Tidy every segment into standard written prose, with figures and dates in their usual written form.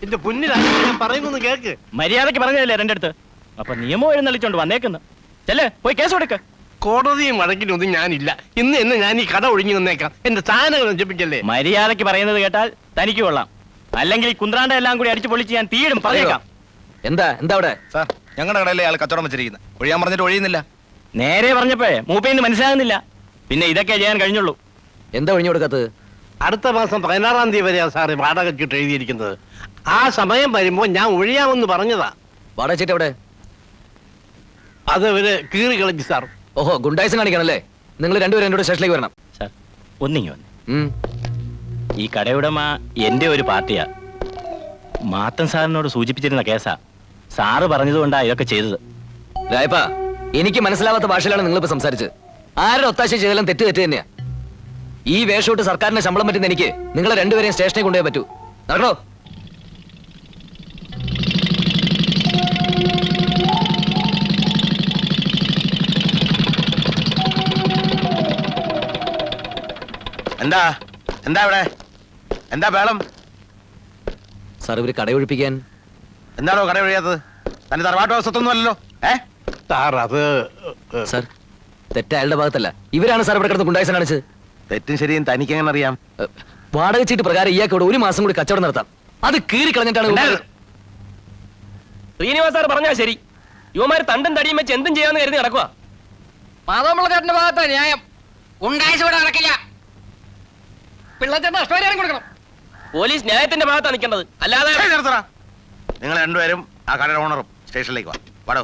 എന്റെ പൊന്നിലാണ് ഞാൻ പറയുന്നു കേക്ക്. മര്യാദക്ക് പറഞ്ഞതല്ലേ എന്റെ അടുത്ത്. അപ്പൊ നിയമം എഴുന്നള്ളിച്ചോണ്ട് വന്നേക്കുന്നു. ചെല്ലേ പോയി കേസ് കൊടുക്ക. കോടതിയും വഴക്കിനൊന്നും ഞാനില്ല. ഇന്ന് ഞാൻ ഈ കട ഒഴിഞ്ഞു നിന്നേക്കാം. എന്റെ സാധനങ്ങൾ നശിപ്പിക്കല്ലേ. മര്യാദക്ക് പറയുന്നത് കേട്ടാൽ തനിക്ക് കൊള്ളാം. അല്ലെങ്കിൽ കുന്ത്രാണ്ട എല്ലാം കൂടി അടിച്ചു പൊളിച്ച് ഞാൻ തീയിടും. പറഞ്ഞേക്കാം. എന്താ അവിടെ സാർ, ഞങ്ങളുടെ കടയിലെ ആൾ കച്ചവടം വെച്ചിരിക്കുന്നത്. ഒഴിയാൻ പറഞ്ഞിട്ട് ഒഴിയുന്നില്ല. നേരെ പറഞ്ഞപ്പോഴേ മൂപ്പയിന്ന് മനസ്സിലാകുന്നില്ല. പിന്നെ ഇതൊക്കെ ചെയ്യാൻ കഴിഞ്ഞുള്ളൂ. എന്താ ഒഴിഞ്ഞു കൊടുക്കാത്തത്? അടുത്ത മാസം 16-ാം തീയതി വരെയാ സാറ് വാടക ചീട്ട് എഴുതിയിരിക്കുന്നത്. ആ സമയം വരുമ്പോ ഞാൻ ഒഴിയാമെന്ന് പറഞ്ഞതാ. വാടക ചീട്ട് എവിടെ? അത് ഒരു കീറി കളിച്ചു സാർ. ഓഹോ, ഗുണ്ടായിസം കാണിക്കണല്ലേ? നിങ്ങൾ രണ്ടുപേരും എന്നോട് സ്റ്റേഷനിലേക്ക് വരണം. സാർ ഒന്നിങ്ങി വന്ന്. ഈ കടയുടമ എന്റെ ഒരു പാർട്ടിയാ. മാത്തൻ സാറിനോട് സൂചിപ്പിച്ചിരുന്ന കേസാ. സാറ് പറഞ്ഞതുകൊണ്ടാ ഇതൊക്കെ ചെയ്തത്. രായപ്പ, എനിക്ക് മനസ്സിലാവാത്ത ഭാഷയിലാണ് നിങ്ങളിപ്പോ സംസാരിച്ചത്. ആരുടെ ഒത്താശ ചെയ്താലും തെറ്റ് തന്നെയാ. ഈ വേഷോട്ട് സർക്കാരിന്റെ ശമ്പളം പറ്റുന്ന എനിക്ക് നിങ്ങളെ രണ്ടുപേരെയും സ്റ്റേഷനിൽ കൊണ്ടുപോയി പറ്റൂ. നടക്കണോ? എന്താ എന്താ ഇവിടെ എന്താ വേളം? സാർ, ഇവര് കടയൊഴിപ്പിക്കാൻ. എന്താണോ കട ഒഴിയാത്തത്? തന്റെ തറവാട്ട് വസത്തൊന്നും അല്ലല്ലോ. സാർ അത് സാർ, തെറ്റ് അയാളുടെ ഭാഗത്തല്ല. ഇവരാണ് സാർ ഇവിടെ കിടന്ന് ഗുണ്ടായിസം കാണിച്ചത്. തെറ്റും ശരിയും തനിക്ക് എങ്ങനെ അറിയാം? വാടക ചീട്ട് പ്രകാരം ഇയാൾക്ക് ഇവിടെ ഒരു മാസം കൂടി കച്ചവടം നടത്താം. അത് കീറി കളഞ്ഞിട്ടാണ്. ശ്രീനിവാസ് സാർ പറഞ്ഞാ ശരി. യുവമാര് തണ്ടും തടിയും വെച്ച് എന്തും ചെയ്യാന്ന് കരുതി നടക്കുക. മാധവമുള്ളചേട്ടന്റെ ഭാഗത്താ ന്യായം. ഉണ്ടായിസ് ഇവിടെ നടക്കില്ല. പിള്ളച്ചേട്ടൻ അഷ്ടപരിഹാരം കൊടുക്കണം. പോലീസ് ന്യായത്തിന്റെ ഭാഗത്താണ് നിൽക്കേണ്ടത്, അല്ലാതെ. നിങ്ങൾ രണ്ടുപേരും ആ കടയുടെ ഓണറും സ്റ്റേഷനിലേക്ക് വാ. വാടോ.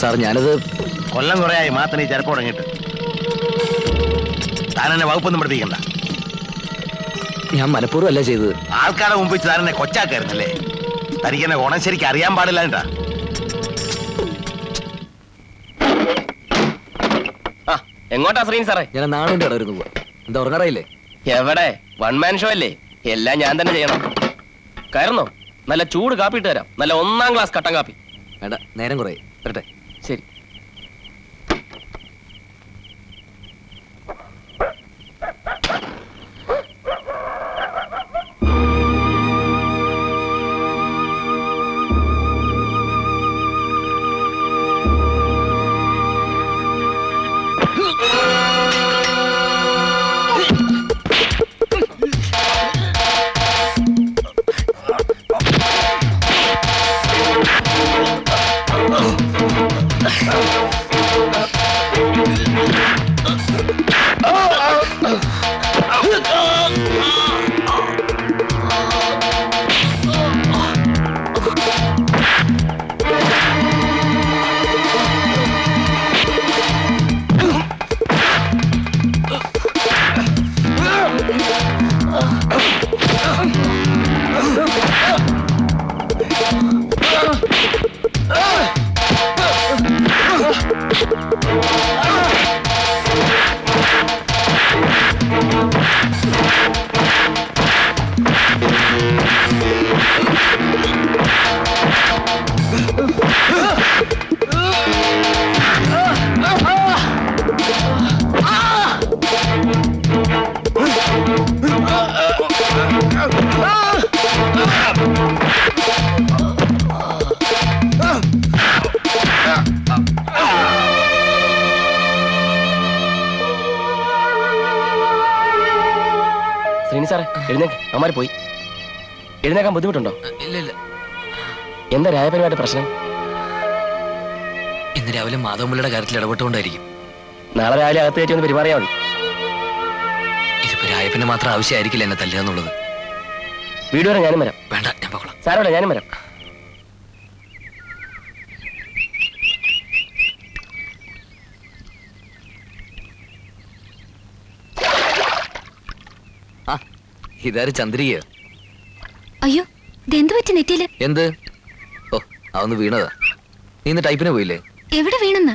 സാർ, ഞാനത് കൊല്ലം കുറയായി മാത്രം ഈ ചെറുപ്പം തുടങ്ങിയിട്ട്. താൻ എന്നെ വകുപ്പൊന്നും പഠിപ്പിക്കണ്ട. ഞാൻ മനഃപൂർവ്വം അല്ല ചെയ്തത്. ആൾക്കാരെ മുമ്പിൽ താൻ എന്നെ കൊച്ചാക്കായിരുന്നല്ലേ? തനിക്ക് എന്നെ ഓണം ശരിക്കും അറിയാൻ പാടില്ല. എങ്ങോട്ടാ ശ്രീനി സാറേ? ഞാൻ നാടിന്റെ ഇടവരുന്നു പോവാ. എന്താ ഉറങ്ങാറായില്ലേ? എവിടെ? വൺ മാൻ ഷോ അല്ലേ? എല്ലാം ഞാൻ തന്നെ ചെയ്യണം. കയറുന്നോ? നല്ല ചൂട് കാപ്പി ഇട്ട് തരാം. നല്ല 1-ാം ക്ലാസ് കട്ടൻ കാപ്പി. വേണ്ട, നേരം കുറേ വരട്ടെ. ശരി. ശ്രീനി സാറേ, എഴുന്നേക്ക്. അമ്മാര് പോയി. എഴുന്നേക്കാൻ ബുദ്ധിമുട്ടുണ്ടോ? ഇല്ല. എന്താ രായപരമായിട്ട് പ്രശ്നം? ഇന്ന് രാവിലെ മാധവമുള്ളയുടെ കാര്യത്തിൽ ഇടപെട്ടുകൊണ്ടായിരിക്കും. നാളെ രാവിലെ അകത്ത് കയറ്റി ഒന്ന് പെരുമാറിയാൽ മതി. ഇതിപ്പോ രായപ്പിന്റെ മാത്രം ആവശ്യമായിരിക്കില്ല എന്നെ തല്ലുക എന്നുള്ളത്. വീട് വരെ ഞാനും വരാം. വേണ്ട, ഞാൻ പോകണം. സാരോടെ ഞാനും വരാം. ഇതാര് ചന്ദ്രികയോ? അയ്യോ, ഇതെന്ത് പറ്റി നെറ്റിയില്? എന്ത്? ഓ, അതൊന്ന് വീണതാ. നീ ഇന്ന് ടൈപ്പിന് പോയില്ലേ? എവിടെ വീണെന്ന്?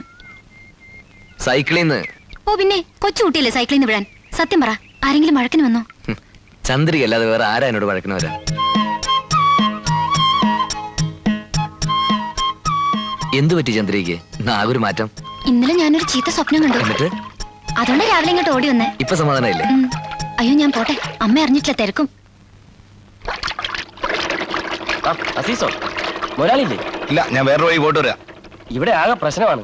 സൈക്കിളിന്ന്. ഓ പിന്നെ, കൊച്ചുകുട്ടിയല്ലേ സൈക്കിളിന്ന് വീഴാൻ. സത്യം പറ, ആരെങ്കിലും വഴക്കിന് വന്നോ? ചന്ദ്രിക അല്ലാതെ വേറെ ആരാ എന്നോട് വഴക്കിന് വരാൻ? എന്തു പറ്റി ചന്ദ്രയ്ക്ക് ആകൊരു മാറ്റം? ഇന്നലെ ഞാനൊരു ചീത്ത സ്വപ്നം കണ്ടു. എന്നിട്ട് അതുകൊണ്ട് രാവിലെ ഇങ്ങോട്ട് ഓടി വന്നേ. ഇപ്പൊ സമാധാനമില്ലേ? അയ്യോ ഞാൻ പോട്ടെ, അമ്മ അറിഞ്ഞിട്ടില്ല, തിരക്കും. അസീസോ മുതലാളിയില്ലേ? ഇല്ല, ഞാൻ വേറെ വഴി പോയിട്ട് വരാം. ഇവിടെ ആകെ പ്രശ്നമാണ്.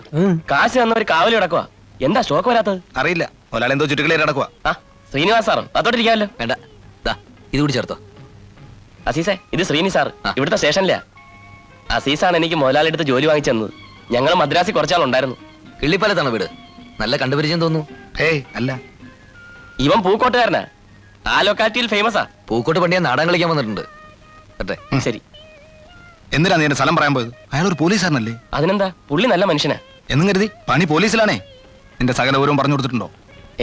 കാശ് തന്നവർ കാവലി കിടക്കുക. എന്താ സ്റ്റോക്ക് വരാത്തത്? അറിയില്ല, മുതലാളി എന്തോ ചുറ്റുകളി നടക്കുക. ആ ശ്രീനിവാസ് സാറും അതോട്ടിരിക്കാമല്ലോ. വേണ്ട, ദാ ഇത് കൂടി ചേർത്തോ. അസീസേ, ഇത് ശ്രീനി സാർ, ഇവിടുത്തെ സ്റ്റേഷനിലാ. അസീസാണ് എനിക്ക് മുതലാളി എടുത്ത് ജോലി വാങ്ങിച്ചു തന്നത്. ഞങ്ങൾ മദ്രാസിൽ കുറച്ചാളുണ്ടായിരുന്നു. കിള്ളിപ്പാലത്താണ് വീട്. നല്ല കണ്ടുപരിചയം തോന്നുന്നു. ഹേയ് അല്ല, ഇവൻ പൂക്കോട്ടുകാരനാ, ആ ലൊക്കാലിറ്റിയിൽ ഫേമസാ. പൂക്കോട്ട് പണ്ടിയാ നാടകം കളിക്കാൻ വന്നിട്ടുണ്ട്. അട്ടെ ശരി, എന്തിനാ നീ എന്റെ സ്ഥലം പറയാൻ പോയത്? അയാൾ ഒരു പോലീസുകാരനല്ലേ? അതിനെന്താ, പുള്ളി നല്ല മനുഷ്യനാ. എന്നും കരുതി പണി പോലീസിലാണേ. നിന്റെ സകല വിവരവും പറഞ്ഞു കൊടുത്തിട്ടുണ്ടോ?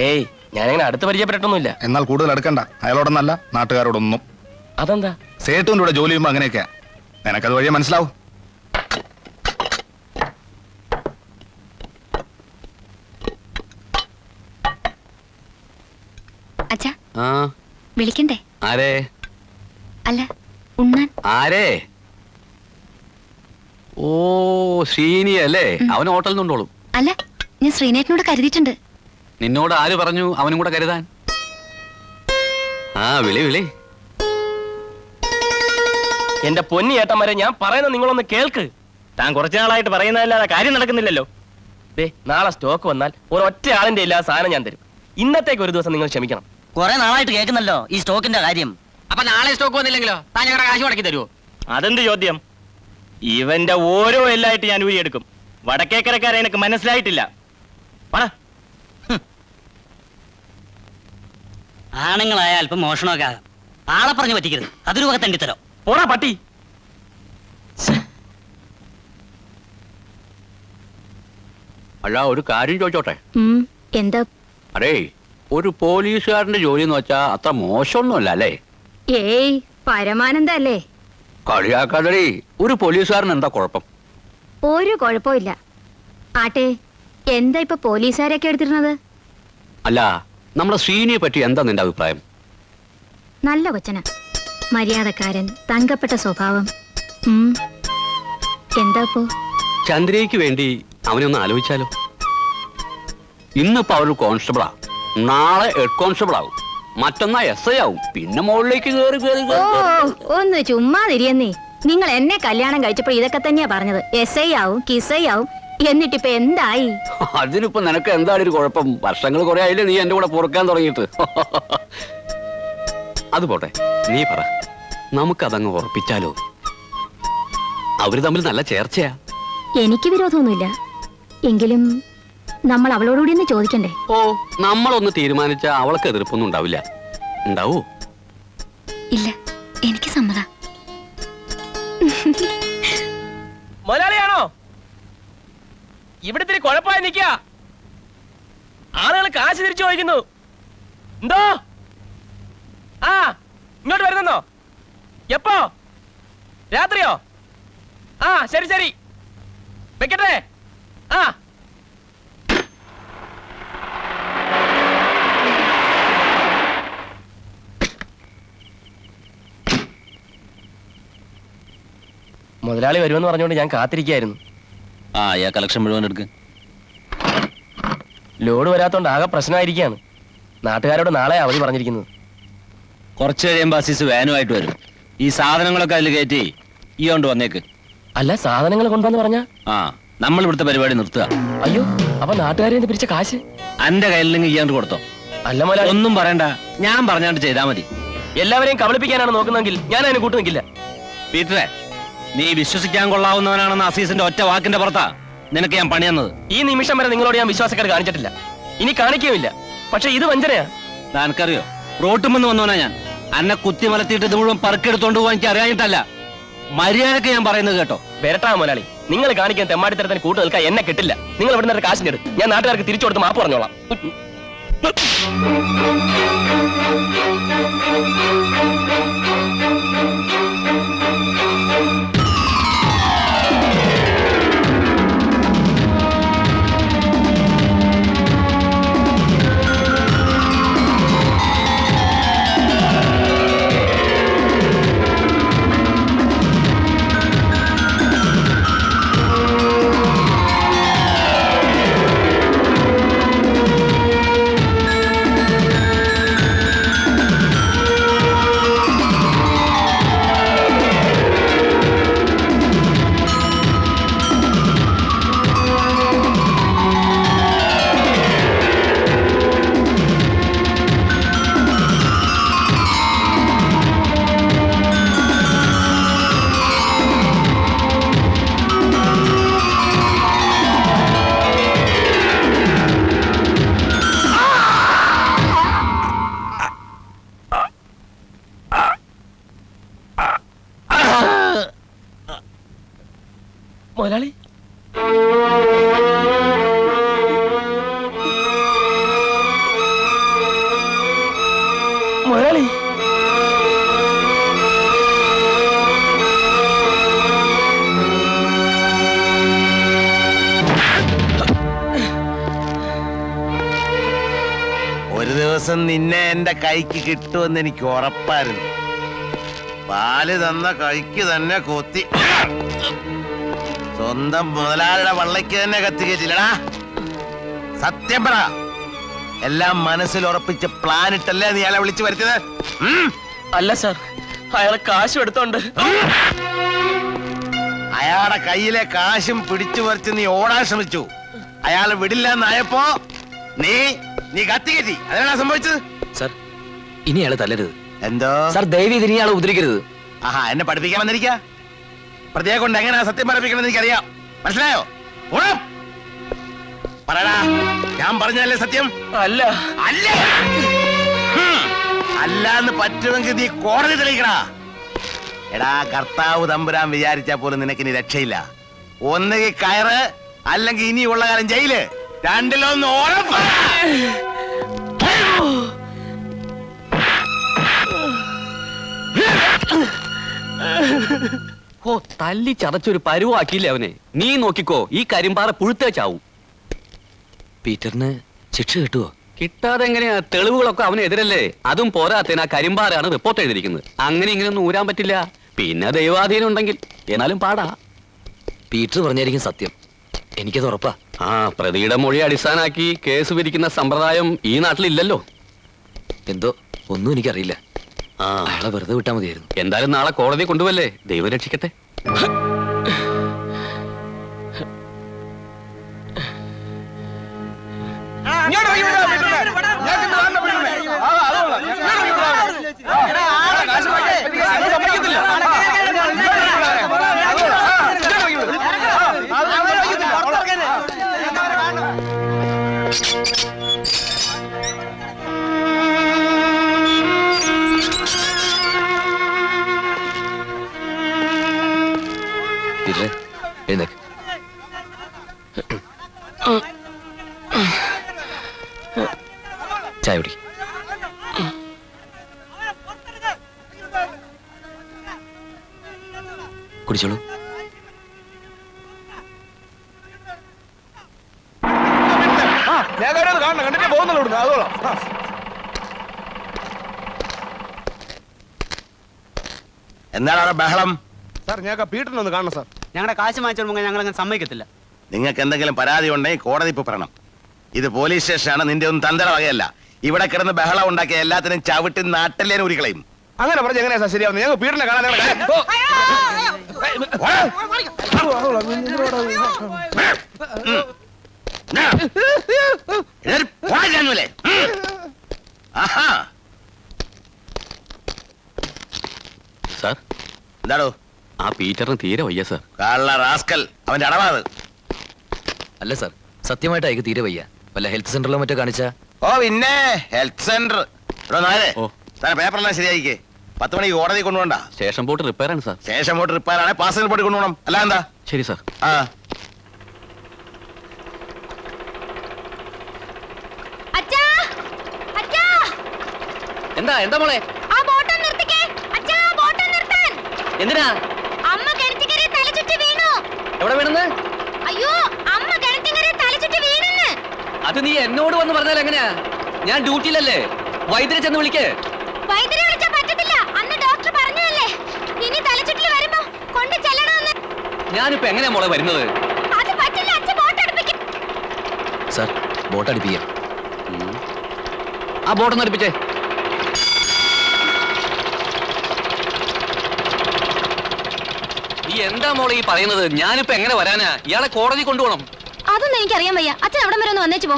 ഏയ്, ഞാനങ്ങനെ അടുത്ത് പരിചയപ്പെട്ടിട്ടൊന്നുമില്ല. എന്നാൽ കൂടുതൽ അടുക്കണ്ട, അയാളോടൊന്നല്ല നാട്ടുകാരോടൊന്നും. അതെന്താ? സേട്ടുവിന്റെ കൂടെ ജോലി ചെയ്യുമ്പോ അങ്ങനെയൊക്കെയാ. നിനക്കത് വഴിയെ മനസ്സിലാവും. അച്ഛാ ആ വിളിക്കണ്ടേ? ആരേ? അല്ല, ഉണ്ണാൻ. ആരേ? ഓ ശ്രീനി അല്ലേ? അവൻ ഹോട്ടലിൽ നിന്നോളും. അല്ല, ഞാൻ ശ്രീനേട്ടനോട് കരുതിയിട്ടുണ്ട്. നിന്നോട് ആര് പറഞ്ഞു അവനും കൂടെ കരുതാൻ? ആ വിളി വിളി. എന്റെ പൊന്നി ഏട്ടന്മാരെ, ഞാൻ പറയുന്നത് നിങ്ങളൊന്ന് കേൾക്ക്. താൻ കുറച്ചു നാളായിട്ട് പറയുന്നതല്ലാതെ കാര്യം നടക്കുന്നില്ലല്ലോ. ദേ, നാളെ സ്റ്റോക്ക് വന്നാൽ ഒരൊറ്റ ആളിന്റെ ഇല്ലാത്ത സാധനം ഞാൻ തരും. ഇന്നത്തേക്ക് ഒരു ദിവസം നിങ്ങൾ ക്ഷമിക്കണം. കുറെ നാളായിട്ട് കേൾക്കുന്നല്ലോ ഈ സ്റ്റോക്കിന്റെ കാര്യം. അപ്പൊ നാളെ സ്റ്റോക്ക് വന്നില്ലെങ്കിലോ താൻ ഞങ്ങളുടെ കാശ് മുടക്കി തരുമോ? അതെന്ത് ചോദ്യം? ഇവന്റെ ഓരോ എല്ലായിട്ട് ഞാൻ ഊരിയെടുക്കും. വടക്കേക്കരക്കാരെ എനിക്ക് മനസ്സിലായിട്ടില്ല. ആണുങ്ങളായ അല്പം മോഷണമൊക്കെ ആകാം, ആളെ പറഞ്ഞു പറ്റിക്കരുത്. അതൊരു വക തണ്ടിത്തരോ. പോടാ പട്ടി. അല്ല, ഒരു കാര്യം ചോദിച്ചോട്ടെ? എന്താ? അടേ, ഒരു പോലീസുകാരന്റെ ജോലി എന്ന് വെച്ചാ അത്ര മോശമൊന്നുമല്ല അല്ലേ? ഏയ്, പരമാനന്ദല്ലേ. കളിയാക്കാതെ. ഒരു പോലീസുകാരൻ എന്താ കുഴപ്പം? ഒരു കുഴപ്പമില്ല. ആട്ടെ, എന്താ ഇപ്പൊ പോലീസുകാരൊക്കെ എടുത്തിരുന്നത്? അല്ല, നമ്മുടെ ശ്രീനിയെ പറ്റി എന്താ നിന്റെ അഭിപ്രായം? നല്ല കൊച്ചന, മര്യാദക്കാരൻ, തങ്കപ്പെട്ട സ്വഭാവം. എന്താ ഇപ്പോ? ചന്ദ്രയ്ക്ക് വേണ്ടി അവനെ ഒന്ന് ആലോചിച്ചാലോ? ഇന്നിപ്പോ അവര് കോൺസ്റ്റബിളാ, നാളെ ഹെഡ് കോൺസ്റ്റബിൾ ആവും, മറ്റന്നാ SI ആവും, പിന്നെ മുകളിലേക്ക് കയറി കയറി. ഒന്ന് ചുമ്മാതിരിയെന്നേ. നിങ്ങൾ എന്നെ കല്യാണം കഴിച്ചപ്പോ ഇതൊക്കെ തന്നെയാ പറഞ്ഞത്. SI ആവും, കിസൈ ആവും. എന്നിട്ടിപ്പൊ എന്തായി? അതിനിപ്പോ നിനക്ക് എന്താണ് ഒരു കുഴപ്പം? വർഷങ്ങൾ കുറെ ആയില്ലേ നീ എന്റെ കൂടെ പൊറുക്കാൻ തുടങ്ങിയിട്ട്. അത് പോട്ടെ, നീ പറ, നമുക്കതങ്ങ് ഉറപ്പിച്ചാലോ? അവര് തമ്മിൽ നല്ല ചേർച്ചയാ. എനിക്ക് വിരോധമൊന്നുമില്ല, എങ്കിലും നമ്മൾ അവളോടുകൂടി ഒന്ന് ചോദിക്കണ്ടേ? ഓ, നമ്മളൊന്ന് തീരുമാനിച്ചാ അവൾക്ക് എതിർപ്പൊന്നും ഉണ്ടാവില്ല. ഉണ്ടാവൂ? ഇല്ല, എനിക്ക് സമ്മത. മുതലാളിയാണോ? ഇവിടെ ഇത്തിരി കുഴപ്പമായി നിൽക്കുക. ആളുകൾ കാശ് തിരിച്ചു ചോദിക്കുന്നു. എന്തോ? ആ, ഇങ്ങോട്ട് വരുന്നോ? എപ്പോ? രാത്രിയോ? ആ, ശരി ശരി, വെക്കട്ടെ. ആ, മുതലാളി വരുമെന്ന് പറഞ്ഞുകൊണ്ട് ഞാൻ കാത്തിരിക്കായിരുന്നു. ആ കളക്ഷൻ മുഴുവൻ എടുക്ക്. ലോഡ് വരാത്തോണ്ട് ആകെ പ്രശ്നമായിരിക്കാണ്. നാട്ടുകാരോട് നാളെ അവധി പറഞ്ഞിരിക്കുന്നത്. കുറച്ച് കഴിയുമ്പോ അസീസ് വാനുമായിട്ട് വരും. ഈ സാധനങ്ങളൊക്കെ അതിൽ കയറ്റി ഈ കൊണ്ട് വന്നേക്ക്. അല്ല, സാധനങ്ങൾ കൊണ്ടുവന്ന് പറഞ്ഞ ആ, നമ്മൾ ഇവിടുത്തെ പരിപാടി നിർത്തുക. അയ്യോ, അപ്പൊ നാട്ടുകാരെ പിരിച്ച കാശ് അന്റെ കയ്യിൽ നിന്ന് ഇയാണ്ട് കൊടുത്തോ. അല്ല മുതലാളി, ഒന്നും പറയണ്ട, ഞാൻ പറഞ്ഞാണ്ട് ചെയ്താ മതി. എല്ലാവരെയും കബളിപ്പിക്കാനാണ് നോക്കുന്നെങ്കിൽ ഞാൻ അതിന് കൂട്ടു നിൽക്കില്ല. പീറ്ററെ, നീ വിശ്വസിക്കാൻ കൊള്ളാവുന്നവനാണെന്ന് അസീസിന്റെ ഒറ്റ വാക്കിന്റെ പുറത്താ നിനക്ക് ഞാൻ പണിയെന്നത്. ഈ നിമിഷം വരെ നിങ്ങളോട് ഞാൻ വിശ്വാസക്കേട് കാണിച്ചിട്ടില്ല, ഇനി കാണിക്കുകയുമില്ല. പക്ഷെ ഇത് വഞ്ചനയാ. നിനക്കറിയോ, റോട്ടുമെന്ന് വന്നോനാ ഞാൻ. അന്നെ കുത്തി മലത്തിയിട്ട് ഇത് മുഴുവൻ പറക്കെടുത്തോണ്ട് പോകാൻ എനിക്ക് അറിയാനിട്ടല്ല. മര്യാദക്ക് ഞാൻ പറയുന്നത് കേട്ടോ. വരട്ടാ മുതലാളി, നിങ്ങൾ കാണിക്കാൻ തെമ്മാടിത്തരത്തിന് കൂട്ടു നിൽക്കാൻ എന്നെ കിട്ടില്ല. നിങ്ങൾ ഇവിടെ നിന്ന് കാശിന്റെ എടുത്ത് ഞാൻ നാട്ടുകാർക്ക് തിരിച്ചു കൊടുത്ത് മാപ്പ് പറഞ്ഞോളാം. മുതലാളി മുതലാളി ഒരു ദിവസം നിന്നെ എന്റെ കൈക്ക് കിട്ടുമെന്ന് എനിക്ക് ഉറപ്പായിരുന്നു. പാല് തന്ന കൈക്ക് തന്നെ കൊത്തി സ്വന്തം മുതലാളിയുടെ വള്ളയ്ക്ക് തന്നെ കത്തിക്കേറ്റില്ലടാ. സത്യം പറ, എല്ലാം മനസ്സിൽ ഉറപ്പിച്ച് പ്ലാൻ ഇട്ടല്ലേ നീ അയാളെ വിളിച്ചു വരുത്തിയത്? അല്ല സാർ, അയാളെ കാശും എടുത്തോണ്ട് അയാളുടെ കയ്യിലെ കാശും പിടിച്ചു പറിച്ച് നീ ഓടാൻ ശ്രമിച്ചു. അയാൾ വിടില്ല എന്നായപ്പോ നീ കത്തിക്കേറ്റി. അതാണ് സംഭവിച്ചത്. സാർ, ഇനി അയാളെ തല്ലരുത്. എന്തോ സാർ, ദയവ് ഇതിനി അയാളെ ഉപദ്രവിക്കരുത്. ആഹാ, എന്നെ പഠിപ്പിക്കാൻ വന്നിരിക്ക. പ്രതിയെ കൊണ്ട് എങ്ങനെയാ സത്യം പറയിപ്പിക്കണമെന്ന് എനിക്കറിയാം. മനസ്സിലായോ? ഓടാം. പറയടാ, ഞാൻ പറഞ്ഞല്ലേ സത്യം? അല്ല അല്ല അല്ലാന്ന് പറ്റുമെങ്കിൽ നീ കോടതി തെളിയിക്കടാ. എടാ, കർത്താവ് തമ്പുരാൻ വിചാരിച്ചാൽ പോലും നിനക്ക് ഇനി രക്ഷയില്ല. ഒന്നുകിൽ കയറ്, അല്ലെങ്കിൽ ഇനിയുള്ള കാലം ജയില്. രണ്ടിലൊന്ന് ഉറപ്പ്. ഓ, തല്ലി ചതച്ചൊരു പരുവാക്കിയില്ലേ അവനെ. നീ നോക്കിക്കോ, ഈ കരിമ്പാറ പുഴുത്തേ ചാവും. പീറ്ററിന് ശിക്ഷ കിട്ടുവോ? കിട്ടാതെ എങ്ങനെയാ? തെളിവുകളൊക്കെ അവനെതിരല്ലേ. അതും പോരാത്തതിന് ആ കരിമ്പാറയാണ് റിപ്പോർട്ട് എഴുതിയിരിക്കുന്നത്. അങ്ങനെ ഇങ്ങനെയൊന്നും ഊരാൻ പറ്റില്ല. പിന്നെ ദൈവാധീനം ഉണ്ടെങ്കിൽ എന്നാലും പാടാ. പീറ്റർ പറഞ്ഞായിരിക്കും സത്യം. എനിക്കത് ഉറപ്പാ. ആ, പ്രതിയുടെ മൊഴി അടിസ്ഥാനാക്കി കേസ് വിധിക്കുന്ന സമ്പ്രദായം ഈ നാട്ടിലില്ലല്ലോ. എന്തോ ഒന്നും എനിക്കറിയില്ല. ആ, അയാളെ വെറുതെ വിട്ടാ മതിയായിരുന്നു. എന്തായാലും നാളെ കോടതി കൊണ്ടുവല്ലേ. ദൈവം രക്ഷിക്കട്ടെ. പീറ്ററെ, എഴുന്നേക്ക്. ചായ കുടി. കുടിച്ചോളൂ. എന്താണ് അവിടെ ബഹളം? സാർ, ഞങ്ങൾക്ക് പീറ്ററിനൊന്ന് കാണണം സാർ. ഞങ്ങളുടെ കാശ് വാങ്ങിച്ചോളുമ്പോൾ ഞങ്ങൾ അങ്ങനെ സമ്മതിക്കത്തില്ല. നിങ്ങൾക്ക് എന്തെങ്കിലും പരാതി ഉണ്ടെങ്കിൽ കോടതി ഇപ്പൊ പറയണം. ഇത് പോലീസ് സ്റ്റേഷനാണ്, നിന്റെ ഒന്നും തന്തര വകയല്ല. ഇവിടെ കിടന്ന് ബഹളം ഉണ്ടാക്കിയ എല്ലാത്തിനും ചവിട്ടി നാട്ടിലേനെ ഉരുക്കളയും. അങ്ങനെ പറഞ്ഞ എങ്ങനെയാ സാർ ശരിയാവുന്നത്? ഞങ്ങൾ പീറ്ററിനെ കാണാൻ സാർ, എന്താടോ? ആ പീറ്ററിന് തീരെ വയ്യ സാർ. കള്ള റാസ്കൽ, അവന്റെ അടവാത്. അല്ല സാർ, സത്യമായിട്ട് അയക്ക് തീരെ വയ്യ. വല്ല ഹെൽത്ത് സെന്ററിലോ മറ്റോ കാണിച്ചാ? ഓ പിന്നെ ഹെൽത്ത് സെന്റർ. ഓ. സാറേ, പേപ്പറെല്ലാം ശരിയായിക്കേ. 10 മണിക്ക് കോടതി കൊണ്ടുപോകണ്ട. സ്റ്റേഷൻ ബോട്ട് റിപ്പയർ ആണ് സാർ. സ്റ്റേഷൻ ബോട്ട് റിപ്പയർ ആണ്, പാസഞ്ചർ ബോട്ട് കൊണ്ടുപോകണം. അല്ല എന്താ? ശരി സാർ. ആ, അച്ഛാ, അച്ഛാ, എന്താ എന്താ മോളെ? ആ ബോട്ട് നിർത്തിക്കേ. അച്ഛാ, ബോട്ട് നിർത്താൻ. എന്തിനാ? അമ്മ കിണറ്റിക്കരെ തലചുറ്റി വീണു. എവിടെ വീണെന്ന്? അയ്യോ, അമ്മ കിണറ്റിക്കരെ തലചുറ്റി വീണെന്ന്. അത് നീ എന്നോട് വന്ന് പറഞ്ഞാൽ എങ്ങനെയാ? ഞാൻ ഡ്യൂട്ടിയിലല്ലേ. വൈദ്യരെ ചെന്ന് വിളിക്കേ. വൈദ്യരെ വിളിച്ചാ പറ്റത്തില്ല. അന്ന് ഡോക്ടർ പറഞ്ഞതല്ലേ, ഇനി തലചുറ്റൽ വരുമ്പോ കൊണ്ട് ചെല്ലണമെന്ന്. ഞാനിപ്പോ എങ്ങനെയാ മോളെ വരുന്നത്? അത് പറ്റില്ല. അച്ഛൻ ബോട്ട് അടുപ്പിക്കും. സാർ, ബോട്ട് അടുപ്പിക്കാം. ആ ബോട്ടൊന്ന് അടുപ്പിച്ചേ. നീ എന്താ മോളെ ഈ പറയുന്നത്? ഞാനിപ്പോ എങ്ങനെ വരാനാ? ഇയാളെ കോടതി കൊണ്ടുപോകണം. അതൊന്നും എനിക്കറിയാൻ വയ്യ. അച്ഛൻ അവിടെ വരെ ഒന്ന് വന്നേച്ചു പോ.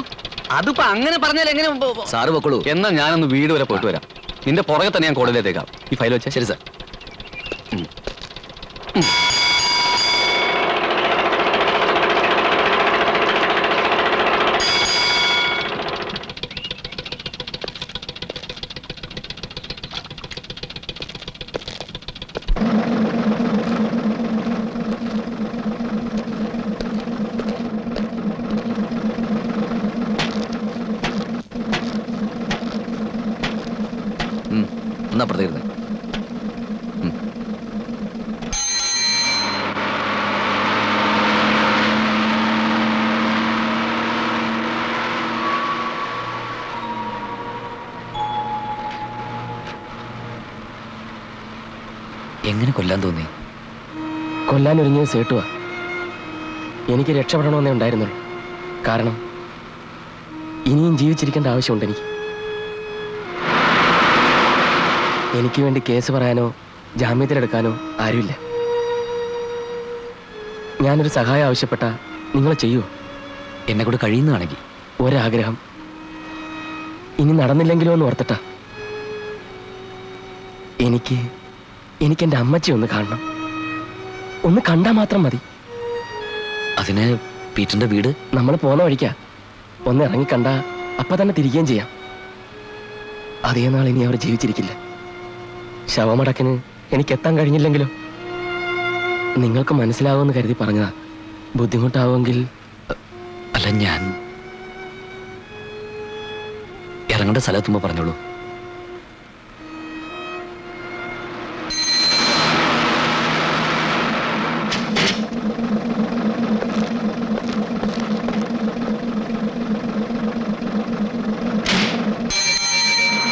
അതിപ്പോ അങ്ങനെ പറഞ്ഞാൽ എങ്ങനെ? സാറ് പൊക്കോളൂ. എന്നാ ഞാനൊന്ന് വീട് വരെ പോയിട്ട് വരാം. നിന്റെ പുറകെ തന്നെ ഞാൻ കോടതിയിലേക്കാം. ഈ ഫയൽ വെച്ചേ. ശരി സാർ. എന്നാ പ്രതികരണേ. എങ്ങനെ കൊല്ലാൻ തോന്നി? കൊല്ലാനൊരുങ്ങിയത് സേട്ടുവാ. എനിക്ക് രക്ഷപ്പെടണമെന്നേ ഉണ്ടായിരുന്നുള്ളൂ. കാരണം ഇനിയും ജീവിച്ചിരിക്കേണ്ട ആവശ്യമുണ്ട് എനിക്ക്. എനിക്ക് വേണ്ടി കേസ് പറയാനോ ജാമ്യത്തിലെടുക്കാനോ ആരുമില്ല. ഞാനൊരു സഹായം ആവശ്യപ്പെട്ട നിങ്ങൾ ചെയ്യുമോ? എന്നെ കൂടെ കഴിയുന്നതാണെങ്കിൽ. ഒരാഗ്രഹം ഇനി നടന്നില്ലെങ്കിലോ എന്ന് ഓർത്തിട്ടാ. എനിക്ക് എൻ്റെ അമ്മച്ചി ഒന്ന് കാണണം. ഒന്ന് കണ്ടാൽ മാത്രം മതി. അതിന് പീറ്ററിന്റെ വീട് നമ്മൾ പോന്ന വഴിക്കാ. ഒന്ന് ഇറങ്ങിക്കണ്ട അപ്പൊ തന്നെ തിരികെയും ചെയ്യാം. അതേ നാൾ ഇനി അവർ ജീവിച്ചിരിക്കില്ല. ശവമടക്കിന് എനിക്ക് എത്താൻ കഴിഞ്ഞില്ലെങ്കിലോ? നിങ്ങൾക്ക് മനസ്സിലാവുമെന്ന് കരുതി പറഞ്ഞതാ. ബുദ്ധിമുട്ടാവുമെങ്കിൽ. അല്ല, ഞാൻ ഇറങ്ങേണ്ട സ്ഥലത്തുമ്പോ പറഞ്ഞോളൂ.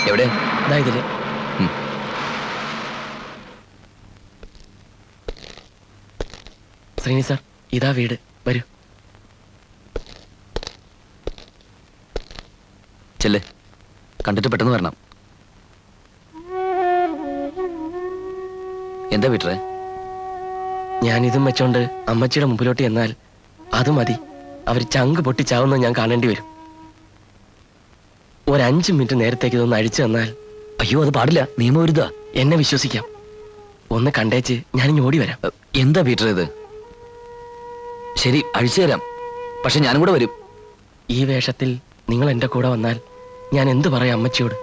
എവിടെ? ഇതില് ശ്രീനി സാർ, ഇതാ വീട്. വരൂ. ചെല്ല്, കണ്ടിട്ട് പെട്ടെന്ന് വരണം. എന്താ വീട്ടറെ? ഞാനിതും വെച്ചോണ്ട് അമ്മച്ചിയുടെ മുമ്പിലോട്ട് ചെന്നാൽ അത് മതി. അവർ ചങ്ക് പൊട്ടിച്ചാവുന്നത് ഞാൻ കാണേണ്ടി വരും. ഒരു 5 മിനിറ്റ് നേരത്തേക്ക് ഇതൊന്ന് അഴിച്ചു തന്നാൽ. അയ്യോ, അത് പാടില്ല, നിയമവിരുദ്ധ. എന്നെ വിശ്വസിക്കാം. ഒന്ന് കണ്ടേച്ച് ഞാനിങ്ങ് ഓടി വരാം. എന്താ പീറ്റർ ഇത്? ശരി, അഴിച്ചു തരാം. പക്ഷെ ഞാനും കൂടെ വരും. ഈ വേഷത്തിൽ നിങ്ങൾ എന്റെ കൂടെ വന്നാൽ ഞാൻ എന്തു പറയാം അമ്മച്ചിയോട്?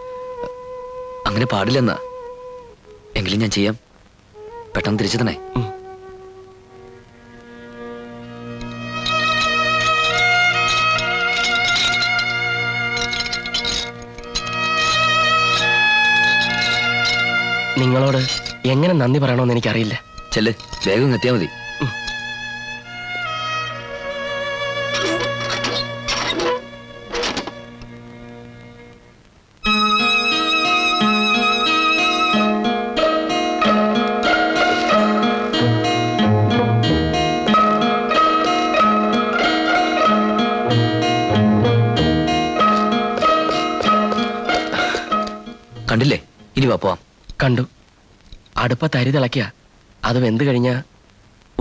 അങ്ങനെ പാടില്ലെന്നാ. എങ്കിലും ഞാൻ ചെയ്യാം. പെട്ടെന്ന് തിരിച്ചു തന്നെ. നിങ്ങളോട് എങ്ങനെ നന്ദി പറയണമെന്ന് എനിക്കറിയില്ല. ചെല്ല്, വേഗം എത്തിയാ മതി. കണ്ടില്ലേ? ഇനി വാ, പോവാം. കണ്ടു. അടുപ്പത്ത് അരി തിളക്കിയ അത് വെന്ത് കഴിഞ്ഞാ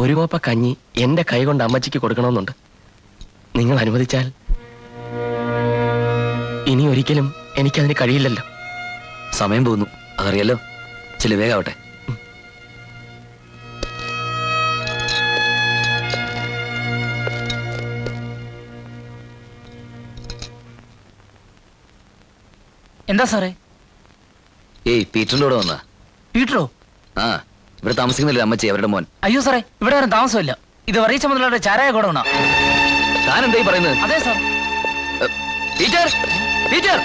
ഒരു കോപ്പ കഞ്ഞി എന്റെ കൈ കൊണ്ട് അമ്മച്ചിക്ക് കൊടുക്കണമെന്നുണ്ട്. നിങ്ങൾ അനുവദിച്ചാൽ. ഇനി ഒരിക്കലും എനിക്കതിന് കഴിയില്ലല്ലോ. സമയം പോകുന്നു, അതറിയാലോ. ചെല്ല്, വേഗാവട്ടെ. എന്താ സാറേ? ഏയ്, പീറ്ററിന്റെ കൂടെ വന്നാ? പീറ്ററോ? ആ, ഇവിടെ താമസിക്കുന്നില്ല അമ്മച്ചി, അവരുടെ മോൻ. അയ്യോ സാറേ, ഇവിടെ ആരും താമസമില്ല. ഇത് വറീച്ച മുതലാളുടെ ചാരായ ഗോഡൗണാ. താൻ എന്തായി പറയുന്നത്? അതെ സാർ. Peter, Peter!